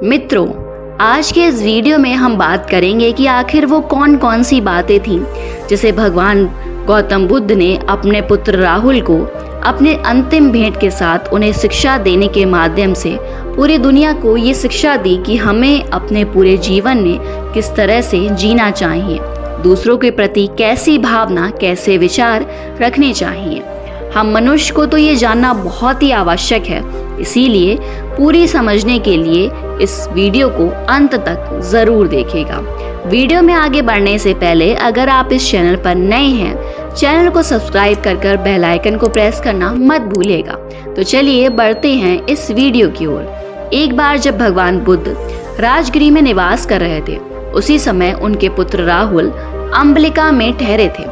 मित्रों, आज के इस वीडियो में हम बात करेंगे कि आखिर वो कौन कौन सी बातें थीं जिसे भगवान गौतम बुद्ध ने अपने पुत्र राहुल को अपने अंतिम भेंट के साथ उन्हें शिक्षा देने के माध्यम से पूरी दुनिया को ये शिक्षा दी कि हमें अपने पूरे जीवन में किस तरह से जीना चाहिए, दूसरों के प्रति कैसी भावना, कैसे विचार रखने चाहिए। हम मनुष्य को तो ये जानना बहुत ही आवश्यक है, इसीलिए पूरी समझने के लिए इस वीडियो को अंत तक ज़रूर देखिएगा। वीडियो में आगे बढ़ने से पहले अगर आप इस चैनल पर नए हैं, चैनल को सब्सक्राइब कर बेल आइकन को प्रेस करना मत भूलिएगा। तो चलिए बढ़ते हैं इस वीडियो की ओर। एक बार जब भगवान बुद्ध राजगिरी में निवास कर रहे थे, उसी समय उनके पुत्र राहुल अम्बलिका में ठहरे थे।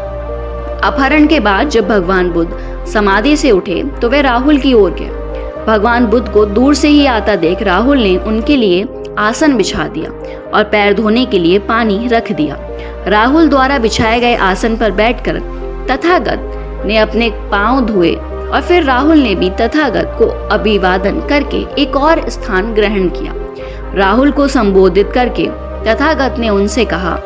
अपहरण के बाद जब भगवान बुद्ध समाधि से उठे तो वे राहुल की ओर गए। भगवान बुद्ध को दूर से ही आता देख राहुल ने उनके लिए आसन बिछा दिया और पैर धोने के लिए पानी रख दिया। राहुल द्वारा बिछाए गए आसन पर बैठकर तथागत ने अपने पांव धोए और फिर राहुल ने भी तथागत को अभिवादन करके एक और स्थान ग्रहण किया। राहुल को संबोधित करके तथागत ने उनसे कहा,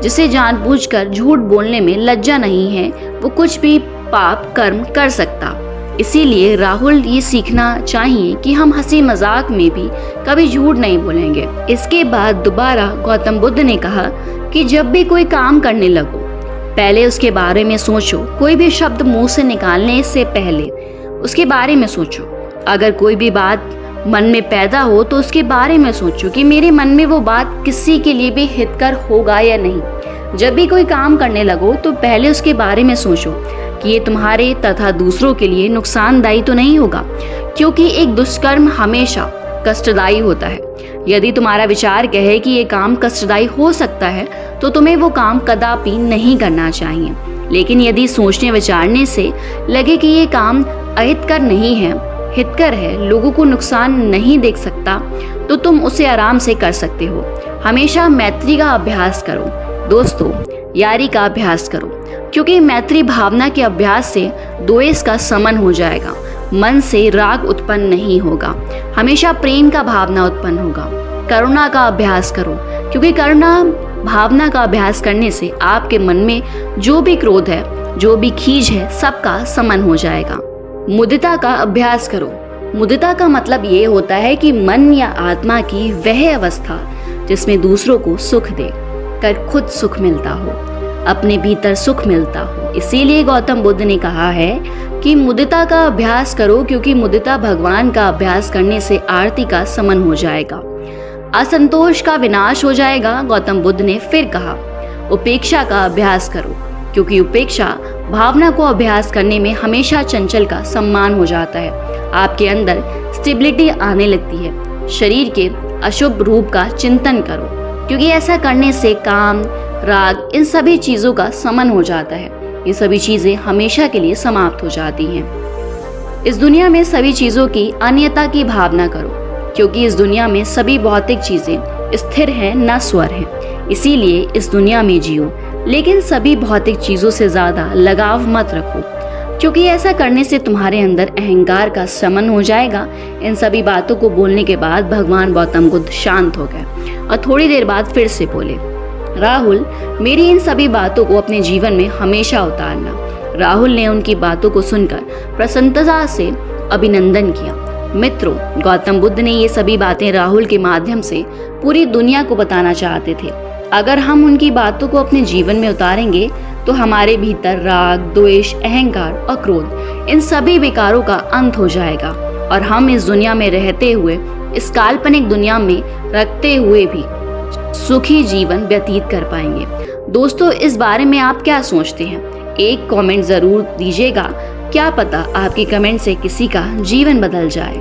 जिसे जानबूझकर झूठ बोलने में लज्जा नहीं है, वो कुछ भी पाप कर्म कर सकता। इसीलिए राहुल ये सीखना चाहिए कि हम हंसी मजाक में भी कभी झूठ नहीं बोलेंगे। इसके बाद दोबारा गौतम बुद्ध ने कहा कि जब भी कोई काम करने लगो, पहले उसके बारे में सोचो। कोई भी शब्द मुंह से निकालने से पहले उसके बारे में सोचो। अगर कोई भी बात मन में पैदा हो तो उसके बारे में सोचो कि मेरे मन में वो बात किसी के लिए भी हितकर होगा या नहीं। जब भी कोई काम करने लगो तो पहले उसके बारे में सोचो कि ये तुम्हारे तथा दूसरों के लिए नुकसानदायी तो नहीं होगा, क्योंकि एक दुष्कर्म हमेशा कष्टदायी होता है। यदि तुम्हारा विचार कहे कि ये काम कष्टदायी हो सकता है तो तुम्हें वो काम कदापि नहीं करना चाहिए। लेकिन यदि सोचने विचारने से लगे कि ये काम अहितकर नहीं है, हितकर है, लोगों को नुकसान नहीं देख सकता, तो तुम उसे आराम से कर सकते हो। हमेशा मैत्री का अभ्यास करो दोस्तों, यारी का अभ्यास करो, क्योंकि मैत्री भावना के अभ्यास से द्वेष का शमन हो जाएगा। मन से राग उत्पन्न नहीं होगा, हमेशा प्रेम का भावना उत्पन्न होगा। करुणा का अभ्यास करो, क्योंकि करुणा भावना का अभ्यास करने से आपके मन में जो भी क्रोध है, जो भी खीज है, सबका शमन हो जाएगा। मुदिता का अभ्यास करो। मुदिता का मतलब ये होता है कि मन या आत्मा की वह अवस्था जिसमें दूसरों को सुख दे कर खुद सुख मिलता हो, अपने भीतर सुख मिलता हो। इसीलिए गौतम बुद्ध ने कहा है कि मुदिता का अभ्यास करो, क्योंकि मुदिता भगवान का अभ्यास करने से आरती का शमन हो जाएगा, असंतोष का विनाश हो जाएगा। गौतम बुद्ध ने फिर कहा, उपेक्षा का अभ्यास करो, क्योंकि उपेक्षा भावना को अभ्यास करने में हमेशा चंचल का सम्मान हो जाता है। आपके अंदर स्टेबिलिटी आने लगती है। शरीर के अशुभ रूप का चिंतन करो, क्योंकि ऐसा करने से काम, राग, इन सभी चीज़ों का शमन हो जाता है। ये सभी चीज़ें हमेशा के लिए समाप्त हो जाती हैं। इस दुनिया में सभी चीज़ों की अन्यता की भावना करो, क्योंकि इस दुनिया में सभी भौतिक चीज़ें स्थिर हैं, न स्वर हैं। इसीलिए इस दुनिया में जियो, लेकिन सभी भौतिक चीज़ों से ज़्यादा लगाव मत रखो, क्योंकि ऐसा करने से तुम्हारे अंदर अहंकार का शमन हो जाएगा। इन सभी बातों को बोलने के बाद भगवान गौतम बुद्ध शांत हो गए और थोड़ी देर बाद फिर से बोले, राहुल, मेरी इन सभी बातों को अपने जीवन में हमेशा उतारना। राहुल ने उनकी बातों को सुनकर प्रसन्नता से अभिनंदन किया। मित्रों, गौतम बुद्ध ने ये सभी बातें राहुल के माध्यम से पूरी दुनिया को बताना चाहते थे। अगर हम उनकी बातों को अपने जीवन में उतारेंगे तो हमारे भीतर राग, द्वेष, अहंकार और क्रोध, इन सभी विकारों का अंत हो जाएगा और हम इस दुनिया में रहते हुए, इस काल्पनिक दुनिया में रखते हुए भी सुखी जीवन व्यतीत कर पाएंगे। दोस्तों, इस बारे में आप क्या सोचते हैं? एक कमेंट ज़रूर दीजिएगा। क्या पता आपकी कमेंट से किसी का जीवन बदल जाए।